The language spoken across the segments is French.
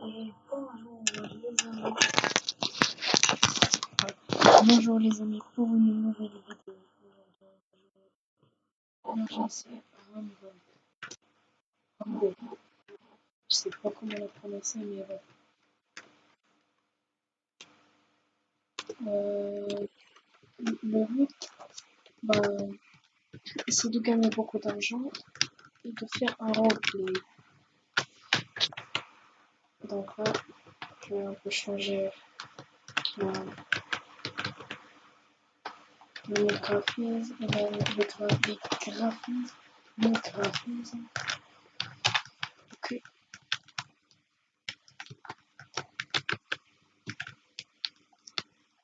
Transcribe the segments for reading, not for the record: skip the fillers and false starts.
Et bonjour les amis pour une nouvelle vidéo. Aujourd'hui, c'est Rambo. Je sais pas comment la prononcer, mais le but, c'est de gagner beaucoup d'argent et de faire un roleplay. Donc là, je vais un peu changer le graphisme, le graphisme. Ok.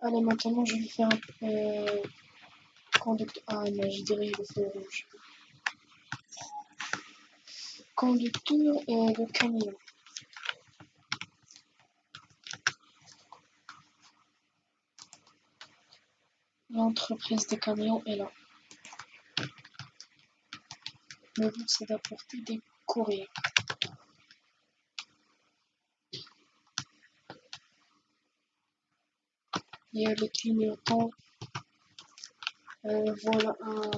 Allez, maintenant je vais faire un conducteur. Ah non, je dirais le feu rouge. Conducteur de camion. L'entreprise des camions est là. Le but c'est d'apporter des courriers. Il y a les clignotants. Voilà un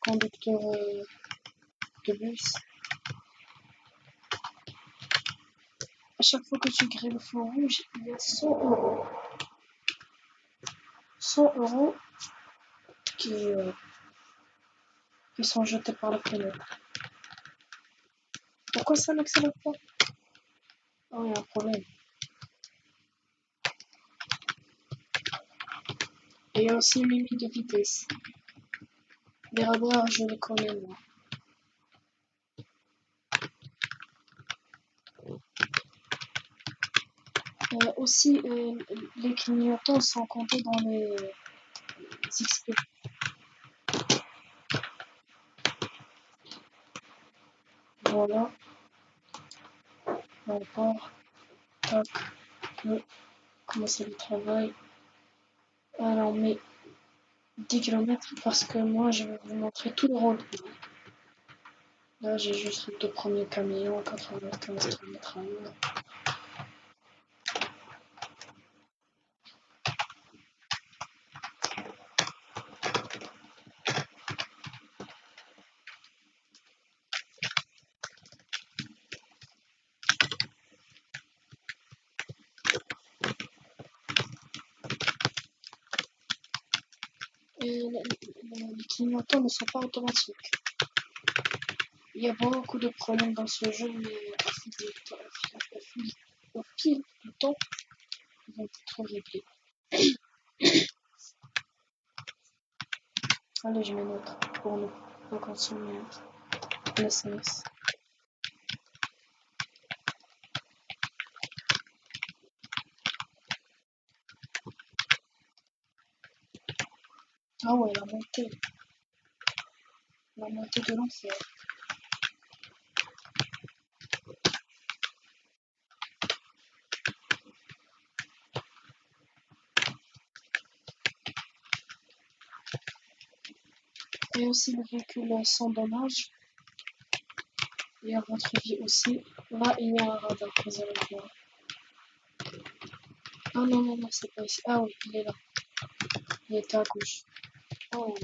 conducteur de bus. À chaque fois que tu grilles le feu rouge, il y a 100 euros. 100 euros qui sont jetés par la fenêtre. Pourquoi ça n'accélère pas? Oh, il y a un problème. Et il y a aussi une limite de vitesse. Les radars, je les connais moi. Aussi, les clignotants sont comptés dans les XP. Voilà. Encore. Tac. Commencer le travail. Alors, on met 10 km parce que moi, je vais vous montrer tout le roleplay. Là, j'ai juste les deux premiers camions, 95 km/h. Et les clignotants ne sont pas automatiques. Il y a beaucoup de problèmes dans ce jeu, mais au fil du temps, ils vont être réglés. Allez, je mets notre pour ne pas consommer l'essence. Ah ouais, la montée de l'enfer. Et aussi le véhicule sans dommage. Et à votre vie aussi. Là, il y a un radar, vous allez voir. Ah non, c'est pas ici. Ah oui, il est là. Il était à gauche. Oh.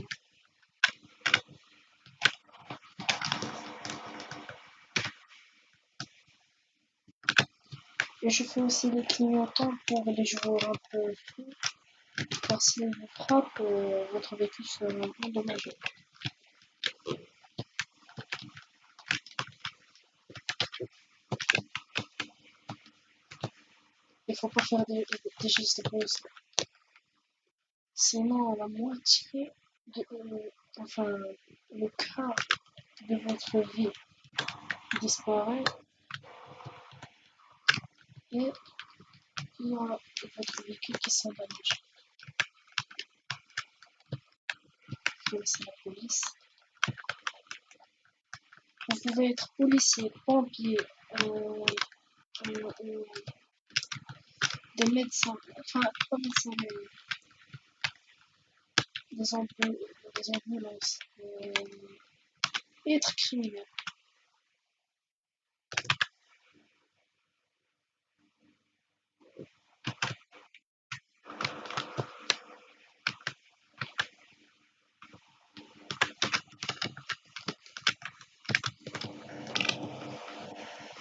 Et je fais aussi les clignotants pour les joueurs un peu fous. Car s'ils vous frappent, votre véhicule sera endommagé. Il faut pas faire des gestes brusques. Sinon, la moitié, le quart de votre vie disparaît et il y aura votre véhicule qui s'endommage. C'est la police. Vous pouvez être policier, pompier, des médecins, enfin pas médecins, mais des ambulances, et être criminel.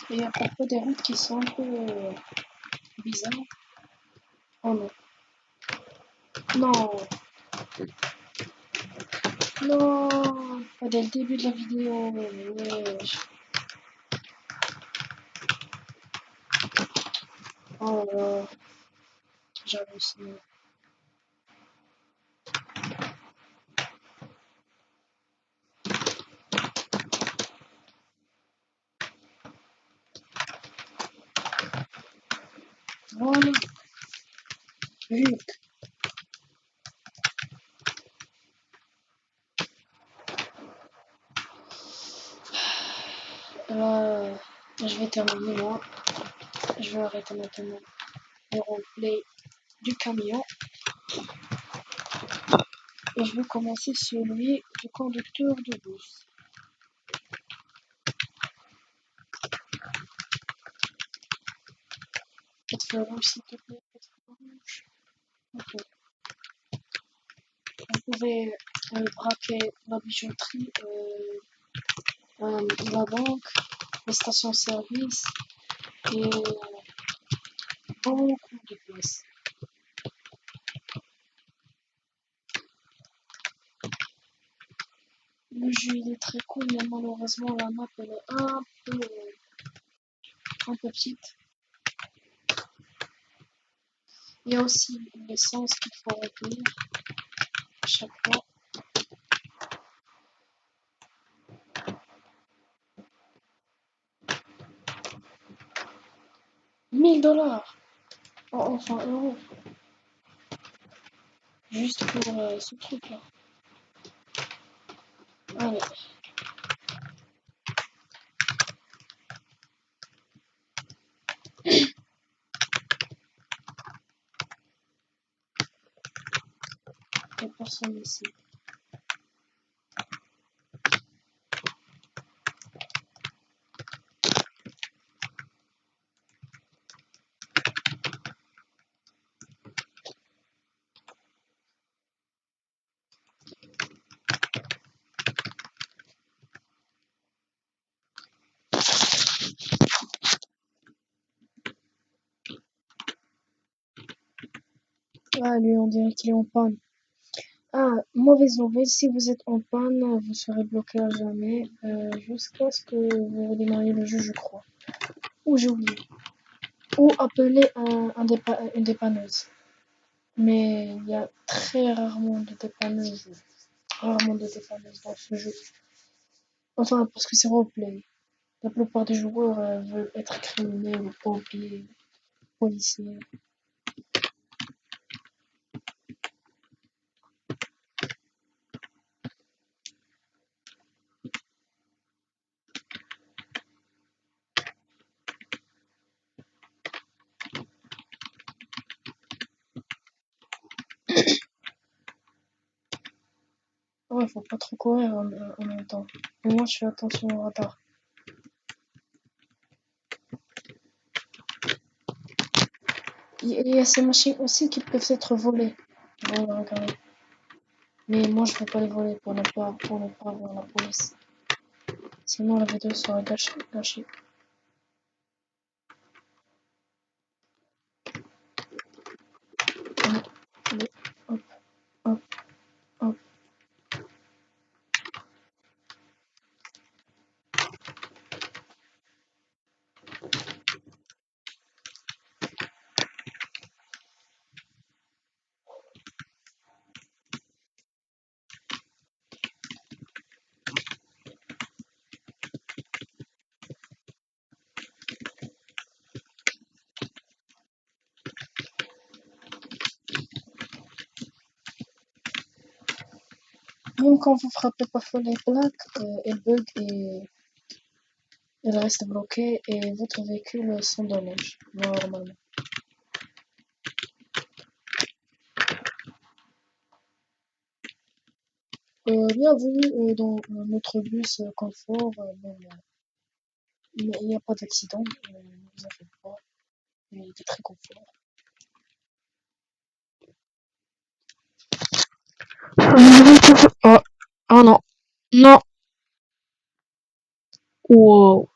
Et il y a parfois des routes qui sont un peu bizarres. Oh non. Non, non, pas dès le début de la vidéo. Wesh. Oh là là, j'hallucine. Voilà, Luc. Là, je vais terminer moi. Je vais arrêter maintenant le roleplay du camion et je vais commencer celui du conducteur de bus. 4 feux rouges, s'il te plaît, 4 feux rouges. Ok. Vous pouvez braquer la bijouterie, la banque, les stations-service et beaucoup de places. Le jeu il est très cool, mais malheureusement la map elle est un peu petite. Il y a aussi l'essence qu'il faut remplir à chaque fois. 1000 $. Enfin euros. Juste pour ce truc là. Allez. Il n'y a personne ici. Ah lui on dirait qu'il est en panne. Ah, mauvaise nouvelle, si vous êtes en panne, vous serez bloqué à jamais jusqu'à ce que vous redémarriez le jeu, je crois. Ou j'ai oublié. Ou appeler une dépanneuse. Mais il y a très rarement de dépanneuses dans ce jeu. Enfin, parce que c'est roleplay. La plupart des joueurs veulent être criminels ou pompiers, policiers. Ouais, faut pas trop courir en même temps. Mais moi, je fais attention au radar. Il y a ces machines aussi qui peuvent être volées. Voilà, regardez. Mais moi, je veux pas les voler pour ne pas avoir la police. Sinon, la vidéo sera gâchée. Allez, allez, hop, hop, hop. Même quand vous frappez parfois les plaques, elles bug et elles restent bloquées et votre véhicule s'endommage, normalement. Bienvenue dans notre bus confort. Bon, il n'y a pas d'accident, ne vous inquiétez pas. Il est très confort. Oh, oh non, non, wow.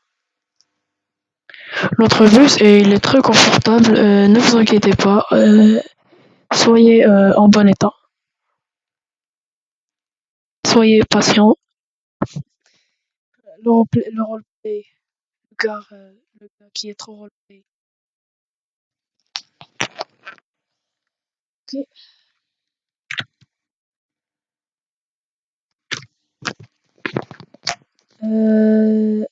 L'autre bus et il est très confortable. Ne vous inquiétez pas. Soyez en bon état. Soyez patient. Le roleplay, le gars qui est trop roleplay. Ok. Euh,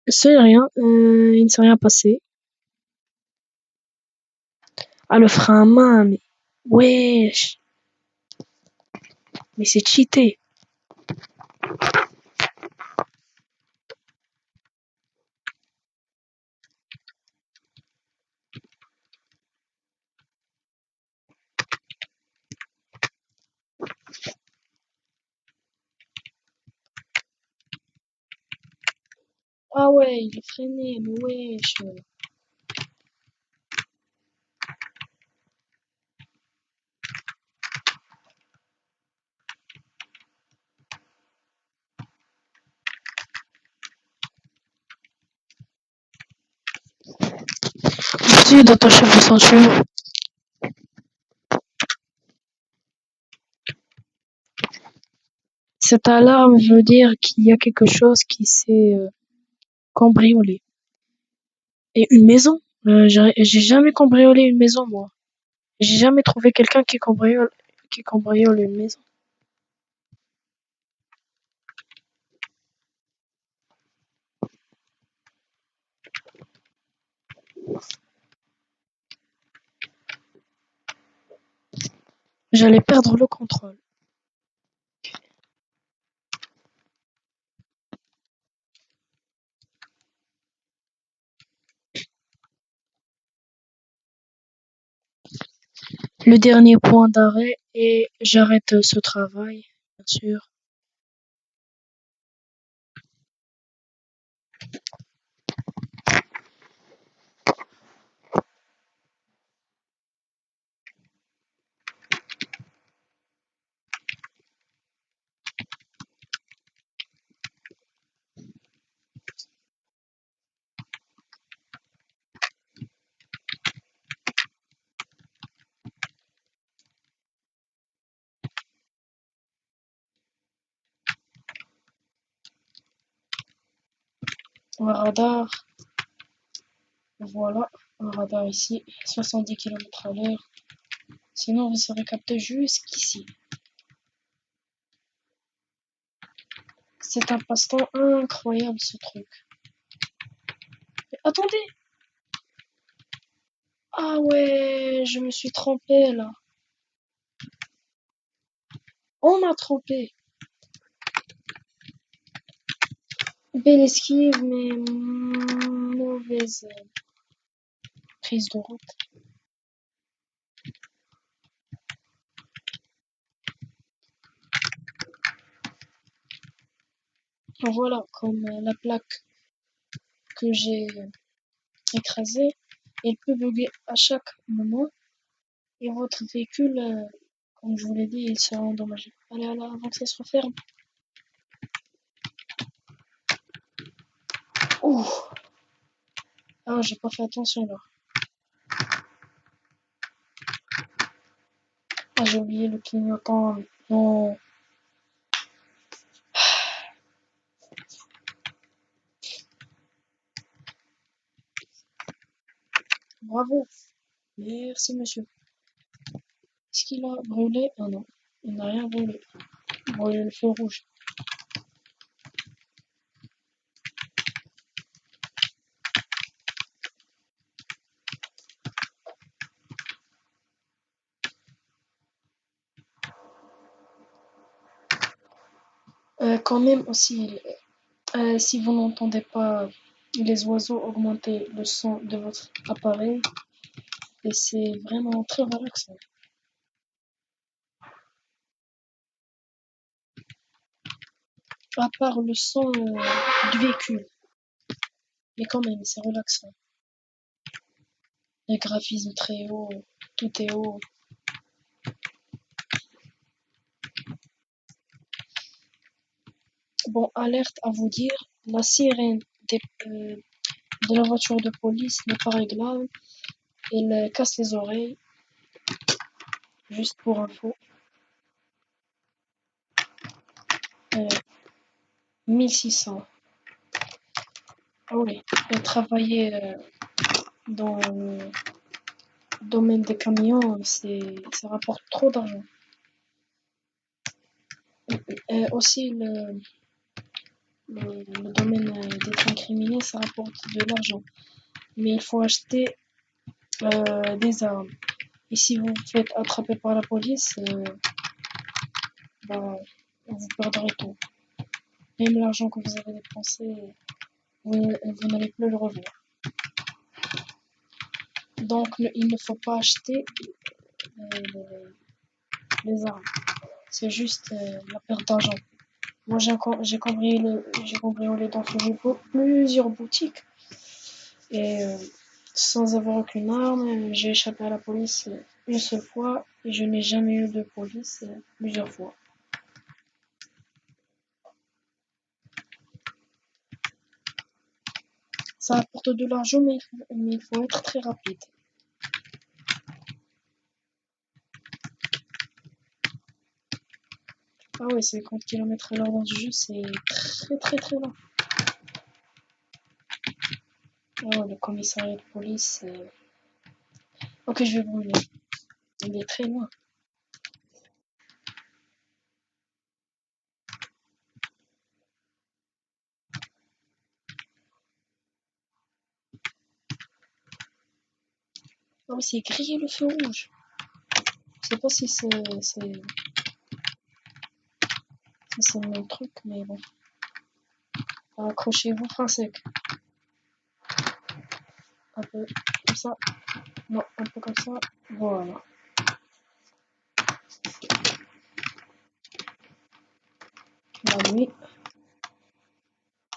c'est rien. Il ne s'est rien passé. Ah, le frein à main, mais wesh, mais c'est cheaté. Ah ouais, il est freiné, mais wesh. Essayez d'attacher vos ceintures. Cette alarme veut dire qu'il y a quelque chose qui s'est cambriolé. Et une maison? J'ai jamais cambriolé une maison, moi. J'ai jamais trouvé quelqu'un qui cambriole une maison. J'allais perdre le contrôle. Le dernier point d'arrêt et j'arrête ce travail, bien sûr. Un radar, voilà, un radar ici, 70 km/h. Sinon, vous serez capté jusqu'ici. C'est un passe-temps incroyable ce truc. Mais attendez! Ah ouais, je me suis trompé là. On m'a trompé. Belle esquive, mais mauvaise prise de route. Voilà, comme la plaque que j'ai écrasée, elle peut bugger à chaque moment et votre véhicule, comme je vous l'ai dit, il sera endommagé. Allez, allez, avant que ça se referme. Ouh, ah, j'ai pas fait attention là. Ah, j'ai oublié le clignotant. Non. Bravo. Merci, monsieur. Est-ce qu'il a brûlé? Ah non, il n'a rien brûlé. Brûlé le feu rouge. Quand même aussi, si vous n'entendez pas les oiseaux augmenter le son de votre appareil, et c'est vraiment très relaxant. À part le son du véhicule, mais quand même, c'est relaxant. Les graphismes très haut, tout est haut. Bon, alerte à vous dire, la sirène des, euh, de la voiture de police n'est pas réglable. Il casse les oreilles, juste pour info. 1600. Ah oui, travailler dans le domaine des camions, ça rapporte trop d'argent. Aussi, le domaine des trains criminels, ça rapporte de l'argent. Mais il faut acheter des armes. Et si vous vous faites attraper par la police, bah, vous perdrez tout. Même l'argent que vous avez dépensé, vous n'allez plus le revoir. Donc, il ne faut pas acheter les armes. C'est juste la perte d'argent. Moi, j'ai cambriolé dans plusieurs boutiques. Et sans avoir aucune arme, j'ai échappé à la police une seule fois. Et je n'ai jamais eu de police plusieurs fois. Ça apporte de l'argent, mais il faut être très rapide. Ah ouais, 50 km/h dans ce jeu, c'est très très très lent. Oh, le commissariat de police. Ok, je vais brûler. Il est très loin. Ah oui, c'est grillé le feu rouge. Je sais pas si c'est le même truc, mais bon. Accrochez-vous, fin sec. Un peu comme ça. Non, un peu comme ça. Voilà. La nuit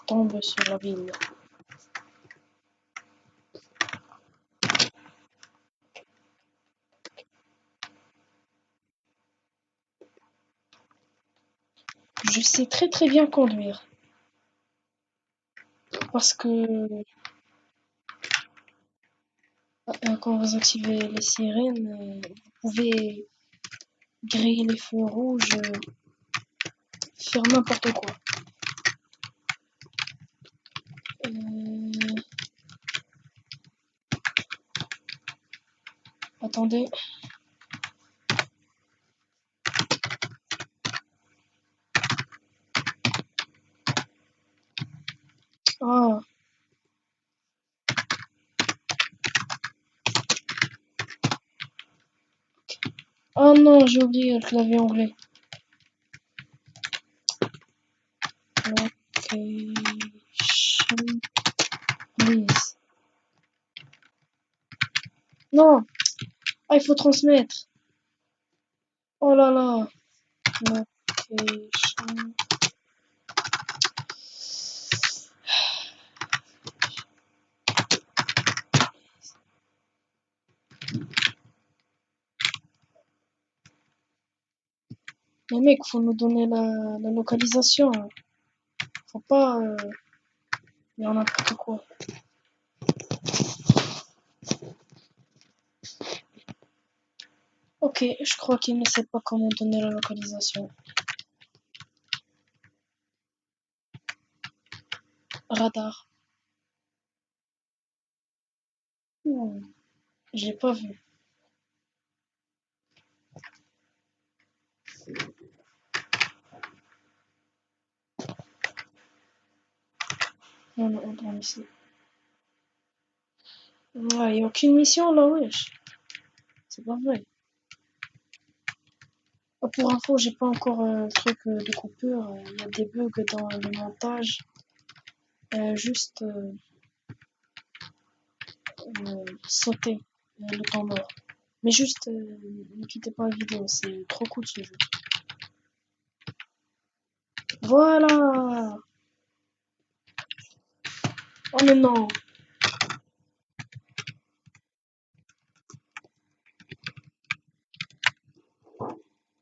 tombe sur la ville. Je sais très très bien conduire. Parce que quand vous activez les sirènes, vous pouvez griller les feux rouges, faire n'importe quoi. Euh, Attendez. Ah, oh non, j'ai oublié le clavier anglais. Location, please. Non, ah, il faut transmettre. Oh là là. Location. Mais mec, faut nous donner la localisation. Faut pas dire n'importe quoi. Ok, je crois qu'il ne sait pas comment donner la localisation. Radar. Je l'ai pas vu. Non, non, attends, ici. Ah, y a aucune mission là, wesh. C'est pas vrai. Ah, pour info, j'ai pas encore le truc de coupure. Il y a des bugs dans le montage. Juste sauter le temps mort. Mais juste, ne quittez pas la vidéo, c'est trop cool ce jeu. Voilà. Oh mais non.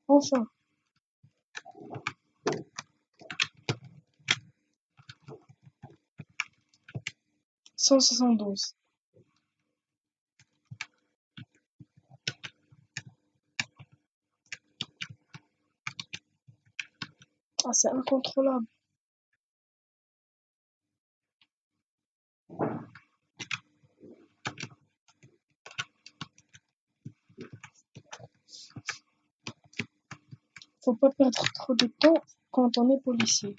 Enfin. 172. Ah, c'est incontrôlable. Faut pas perdre trop de temps quand on est policier.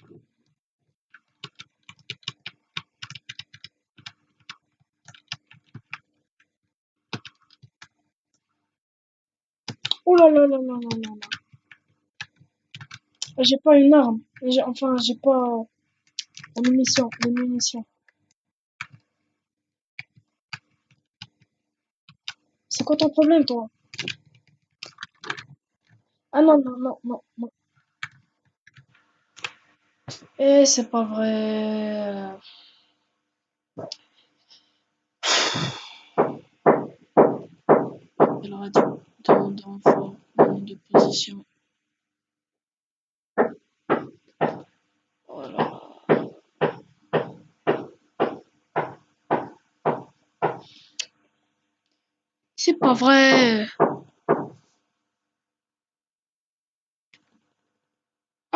Oh là là là là là là là. J'ai pas une arme. Enfin, j'ai pas des munitions. Des munitions. C'est quoi ton problème, toi? Ah non, non, non, non, non. Eh, c'est pas vrai. La radio demande renfort, demande de position. Voilà. C'est pas vrai.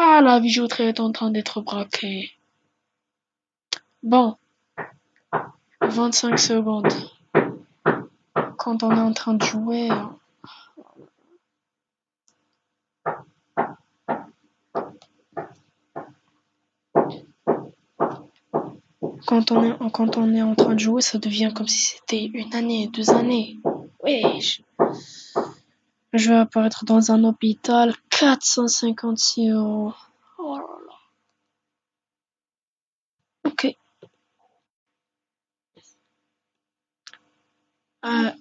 Ah, la bijouterie est en train d'être braquée. Bon, 25 secondes. Quand on est en train de jouer, quand on est en train de jouer, ça devient comme si c'était une année, 2 années. Wesh. Je vais apparaître dans un hôpital, 456 €. Oh là là. Ok. Euh,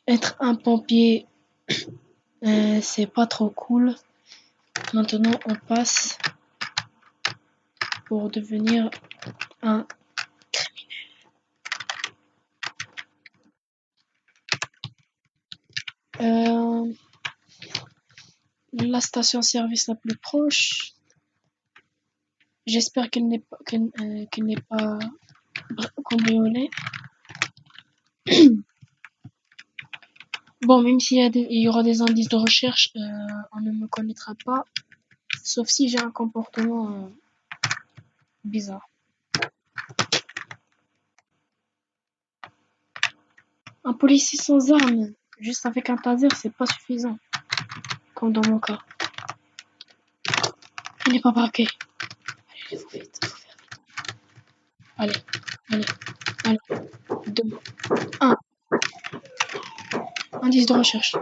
Être un pompier, c'est pas trop cool. Maintenant, on passe pour devenir un. Euh, la station-service la plus proche. J'espère qu'elle n'est pas cambriolée. Bon, même il y aura des indices de recherche, on ne me connaîtra pas, sauf si j'ai un comportement bizarre. Un policier sans arme, juste avec un taser, c'est pas suffisant, comme dans mon cas. Il n'est pas braqué. Allez, faut vite, faut faire vite. Allez, allez, allez. 2, 1. Indice de recherche.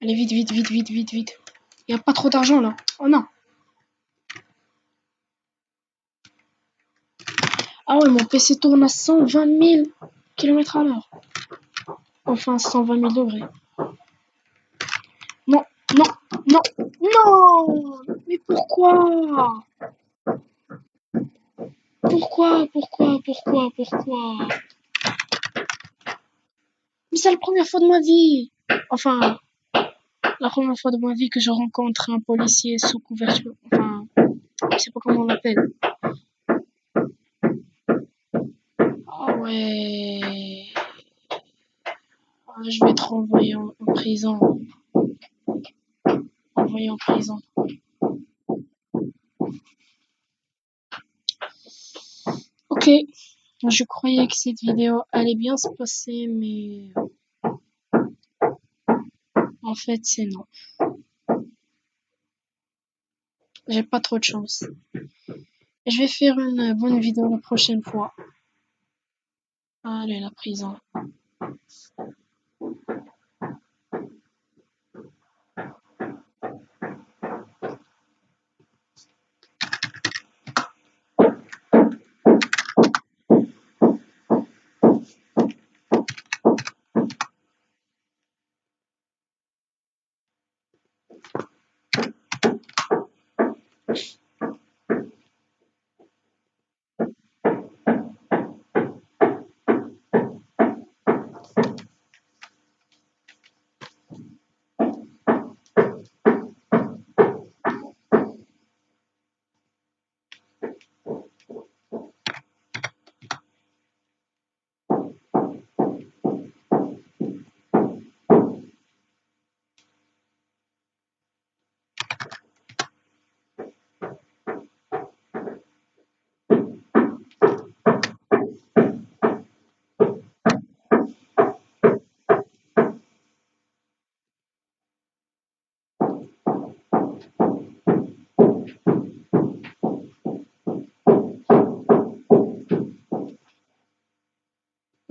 Allez, vite, vite, vite, vite, vite, vite. Il n'y a pas trop d'argent là. Oh non. Ah ouais, mon PC tourne à 120 000 km/h. Enfin, 120 000 degrés. Non, non, non, non. Mais pourquoi? Pourquoi? Mais c'est la première fois de ma vie. Enfin, la première fois de ma vie que je rencontre un policier sous couverture. Enfin, je sais pas comment on l'appelle. Ah ouais. Ah, je vais être envoyé en prison. Envoyé en prison. Ok. Je croyais que cette vidéo allait bien se passer, mais en fait, c'est non. J'ai pas trop de chance. Je vais faire une bonne vidéo la prochaine fois. Allez, la prison.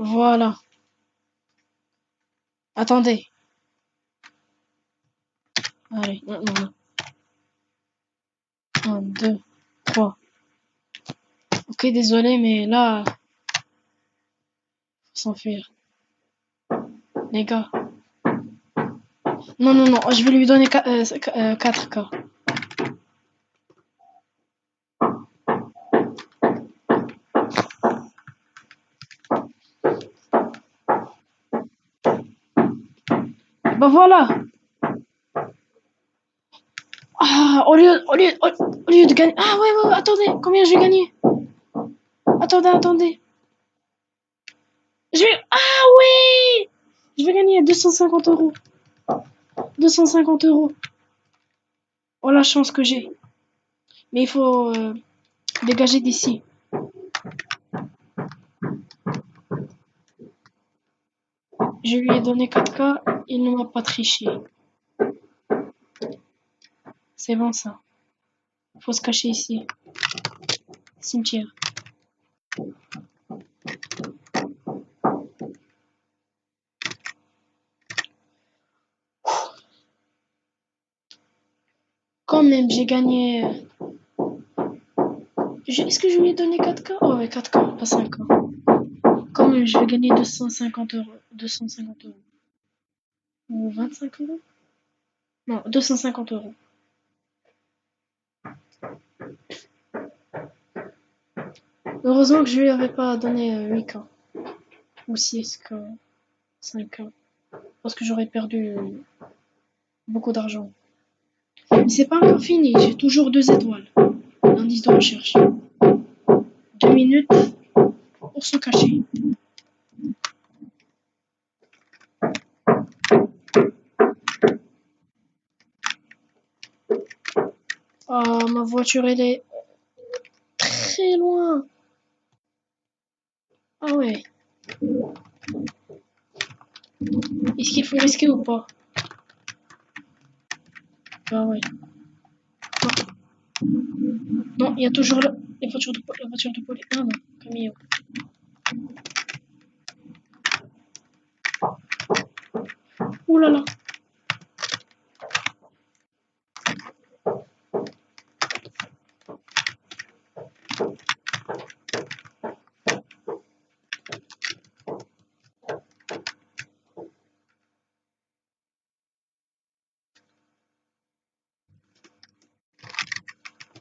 Voilà. Attendez. Allez, non. 1, 2, 3. Ok, désolé, mais là, faut s'enfuir. Les gars. Non, je vais lui donner 4K. Bah voilà. Ah, au lieu de gagner. Ah ouais, attendez, combien je vais gagner? Attendez. Ah oui! Je vais gagner 250 euros. 250 euros. Oh la chance que j'ai. Mais il faut dégager d'ici. Je lui ai donné 4K, il ne m'a pas triché. C'est bon ça. Faut se cacher ici. Cimetière. Quand même, j'ai gagné. Est-ce que je lui ai donné 4K? Oh ouais, 4K, pas 5K. Quand même, je vais gagner 250 euros. 250 euros. Ou 25 euros? Non, 250 euros. Heureusement que je lui avais pas donné 8K. Ou 6K. 5K. Parce que j'aurais perdu beaucoup d'argent. Mais c'est pas encore fini, j'ai toujours 2 étoiles. Indice de recherche. 2 minutes pour se cacher. Ah, ma voiture, elle est très loin. Ah ouais. Est-ce qu'il faut risquer ou pas? Ah ouais. Non, il y a toujours la voiture de police. Ah non, Camille. Ouh là là.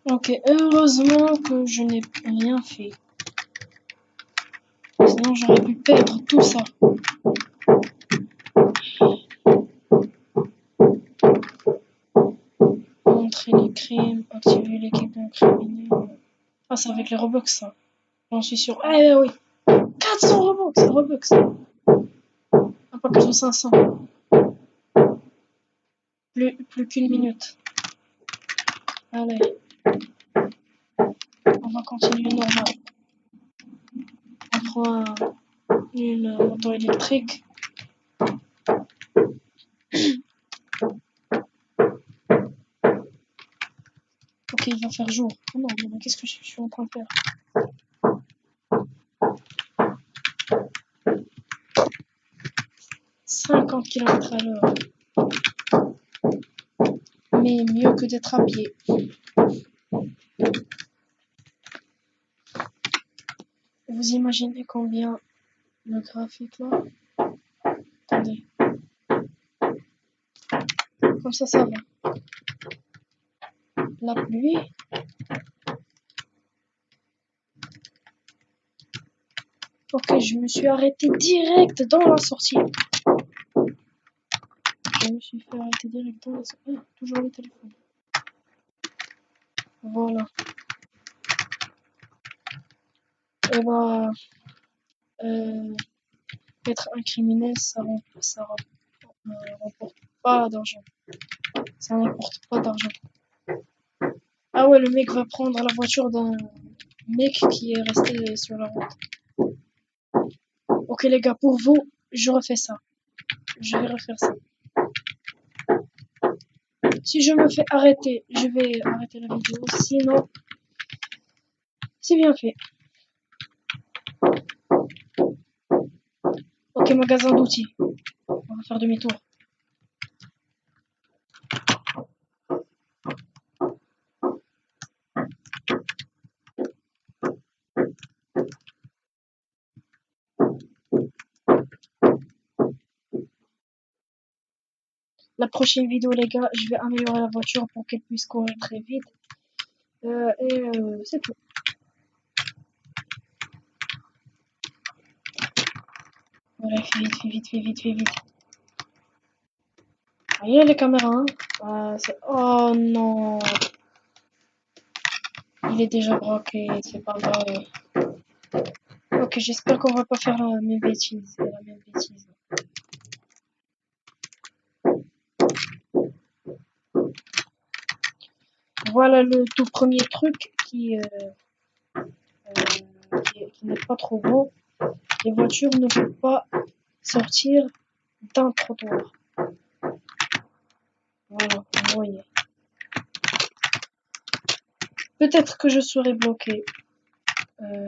Ok, heureusement que je n'ai rien fait. Sinon, j'aurais pu perdre tout ça. Montrer les crimes, activer l'équipe d'un criminel. Ah, c'est avec les Robux, ça. J'en suis sûr. Ah oui. 400 Robux. Ah, pas 400, 500. Plus qu'une minute. Allez. On va continuer normal. On prend une moto électrique. Ok, il va faire jour. Oh non, mais qu'est-ce que je suis en train de faire? 50 km/h. Mais mieux que d'être à pied. Vous imaginez combien le graphique là? Attendez. Comme ça va. La pluie. Ok, je me suis arrêté direct dans la sortie. Je me suis fait arrêter direct dans la sortie. Ah, toujours le téléphone. Voilà. Et bah, être un criminel, ça remporte pas d'argent. Ça n'apporte pas d'argent. Ah ouais, le mec va prendre la voiture d'un mec qui est resté sur la route. Ok les gars, pour vous, je refais ça. Je vais refaire ça. Si je me fais arrêter, je vais arrêter la vidéo. Sinon, c'est bien fait. Ok, magasin d'outils. On va faire demi-tour. La prochaine vidéo, les gars, je vais améliorer la voiture pour qu'elle puisse courir très vite. C'est tout. Voilà, fais vite, fais vite, fais vite, fais vite. Ah, il y a les caméras, hein. Oh non. Il est déjà braqué, c'est pas vrai. Ok, j'espère qu'on va pas faire la même bêtise. Voilà le tout premier truc qui n'est pas trop bon. Les voitures ne peuvent pas sortir d'un trottoir. Voilà, vous voyez. Peut-être que je serai bloqué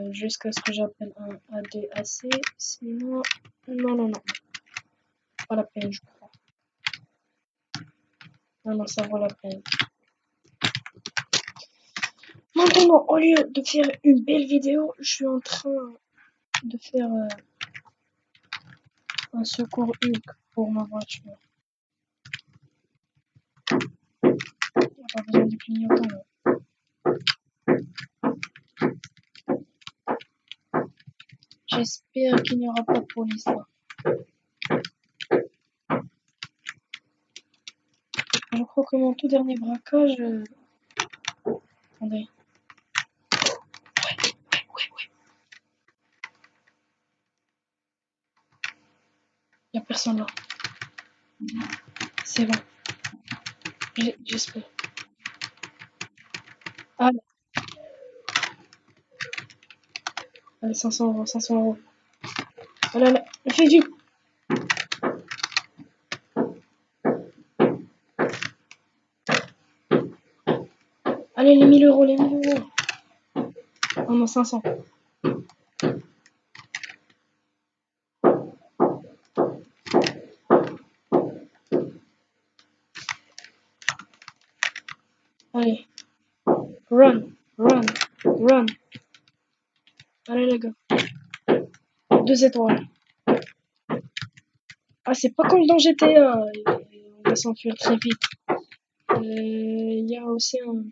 jusqu'à ce que j'appelle un ADAC. Sinon, non. Pas la peine, je crois. Non, ça vaut la peine. Maintenant, au lieu de faire une belle vidéo, je suis en train de faire un secours Hulk pour ma voiture. Il n'y a pas besoin de clignotant. J'espère qu'il n'y aura pas de police là. Je crois que mon tout dernier braquage... Attendez. Ouais. Il n'y a personne là. C'est bon. J'espère. Allez, 500 euros, 500 euros. Allez, fais vite. Allez, les 1000 euros, les 1000 euros. Oh non, 500. Allez. Run. Allez, les gars. 2 étoiles. Ah, c'est pas comme dans GTA. On va s'enfuir très vite. Il y a aussi un...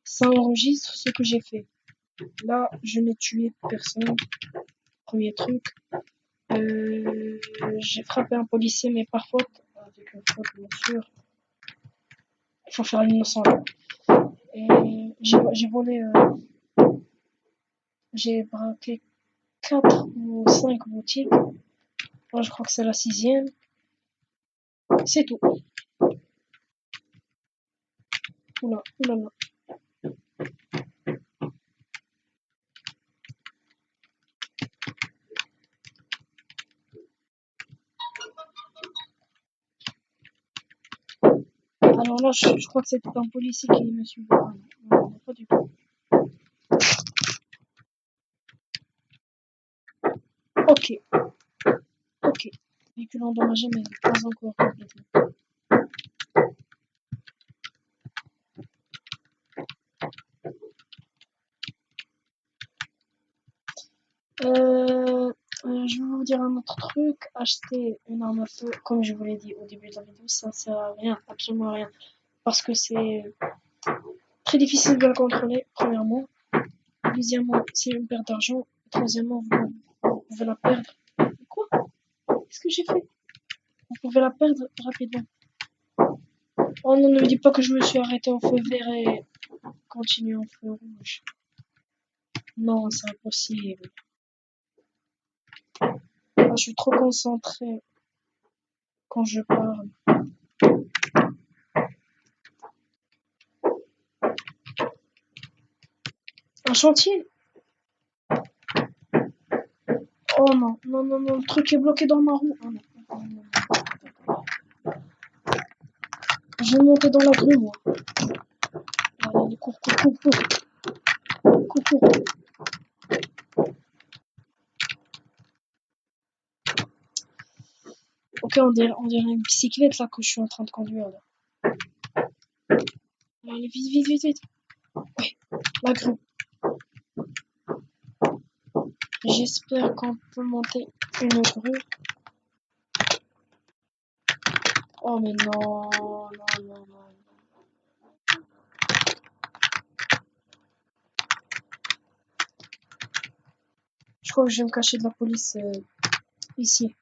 Ça enregistre ce que j'ai fait. Là, je n'ai tué personne. Premier truc. J'ai frappé un policier, mais par faute. Avec une faute, bien sûr. Il faut faire l'innocent. Et j'ai volé... j'ai braqué 4 ou 5 boutiques. Là, je crois que c'est la 6e. C'est tout. Oula. Alors là, je crois que c'était un policier qui me suivait. Non, pas du tout. Ok. Véhicule endommagé, mais pas encore complètement. Je vais vous dire un autre truc. Acheter une arme à feu, comme je vous l'ai dit au début de la vidéo, ça sert à rien, absolument à rien. Parce que c'est très difficile de la contrôler, premièrement. Deuxièmement, c'est une perte d'argent. Troisièmement, vous pouvez la perdre. Quoi? Qu'est-ce que j'ai fait? Vous pouvez la perdre rapidement. Oh non, ne me dis pas que je me suis arrêté en feu vert et continue en feu rouge. Non, c'est impossible. Je suis trop concentré quand je parle. Un chantier? Oh non, le truc est bloqué dans ma roue. Oh non. Je vais monter dans la grue, moi. Allez, cours. Cours. Ok, on dirait une bicyclette là que je suis en train de conduire là. Allez, vite, vite, vite, vite. Ouais, la grue. J'espère qu'on peut monter une grue. Oh mais non, non, non, non. Je crois que je vais me cacher de la police ici.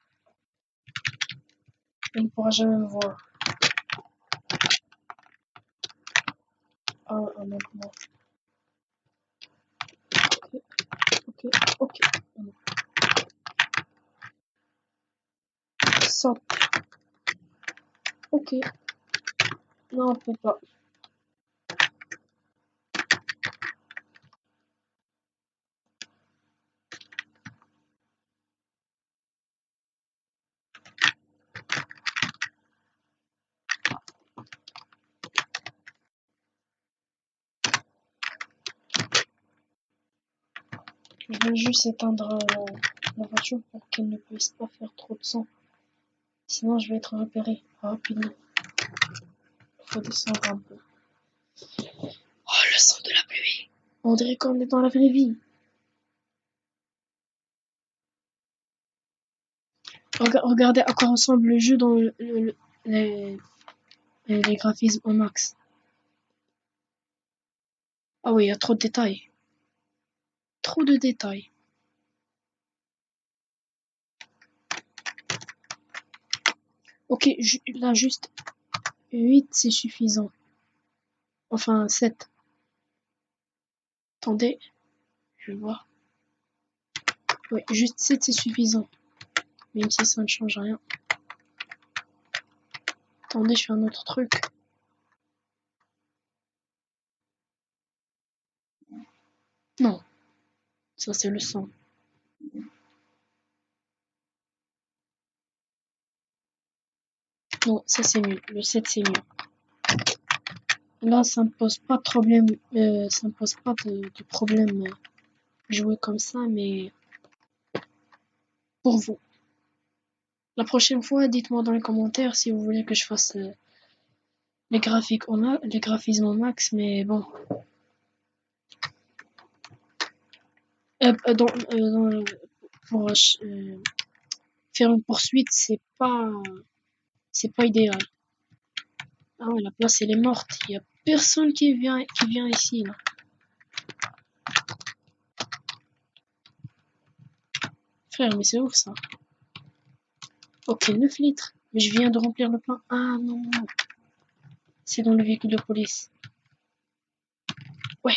Elle ne pourra jamais me voir. Ah, ah non, non. Ok, ok. Ah, non. Saute. Ok. Non, on peut pas. Je vais juste éteindre la voiture pour qu'elle ne puisse pas faire trop de son. Sinon, je vais être repéré rapidement. Il faut descendre un peu. Oh, le son de la pluie. On dirait qu'on est dans la vraie vie. Regardez à quoi ressemble le jeu dans les graphismes au max. Ah oui, il y a trop de détails. Trop de détails. Ok, là juste 8 c'est suffisant. Enfin 7. Attendez, je vais voir. Ouais, juste 7 c'est suffisant. Même si ça ne change rien. Attendez, je fais un autre truc. Non, ça c'est le 100. Non, ça c'est mieux. Le 7 c'est mieux. Là, ça me pose pas de problème. Ça me pose pas de problème jouer comme ça, mais pour vous. La prochaine fois, dites-moi dans les commentaires si vous voulez que je fasse les graphismes au max, mais bon. Pour faire une poursuite, c'est pas idéal. Ah ouais, la place elle est morte. Il y a personne qui vient ici là. Frère, mais c'est ouf ça. Ok, 9 litres. Mais je viens de remplir le plein. Ah non, non. C'est dans le véhicule de police. Ouais,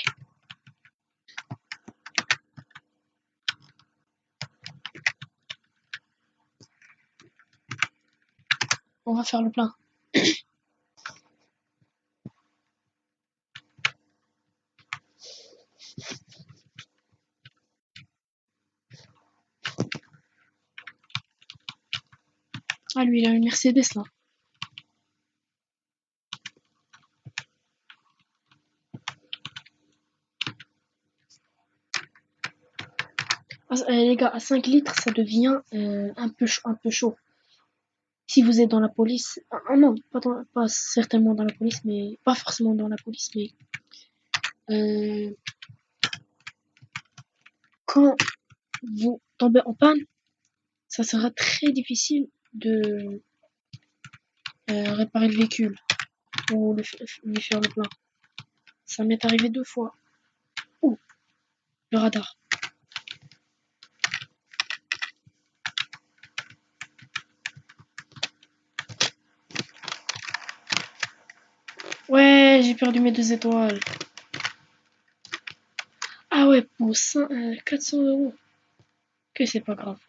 on va faire le plein. Ah lui, il a une Mercedes là. Ah, les gars, à 5 litres, ça devient un peu chaud. Si vous êtes dans la police, non, pas certainement dans la police, mais pas forcément dans la police, mais euh, quand vous tombez en panne, ça sera très difficile de réparer le véhicule ou lui faire le plein. Ça m'est arrivé 2 fois. Ouh, le radar. Ouais, j'ai perdu mes 2 étoiles. Ah ouais, pour 400 €. Que c'est pas grave.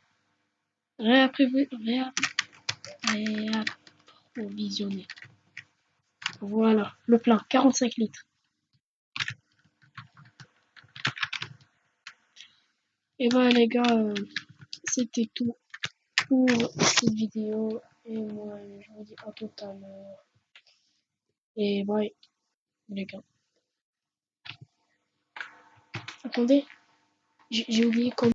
Réapprovisionner. Voilà, le plein, 45 litres. Et bah les gars, c'était tout pour cette vidéo. Et moi, je vous dis à tout à l'heure. Et bye, les gars. Attendez, j'ai oublié comment.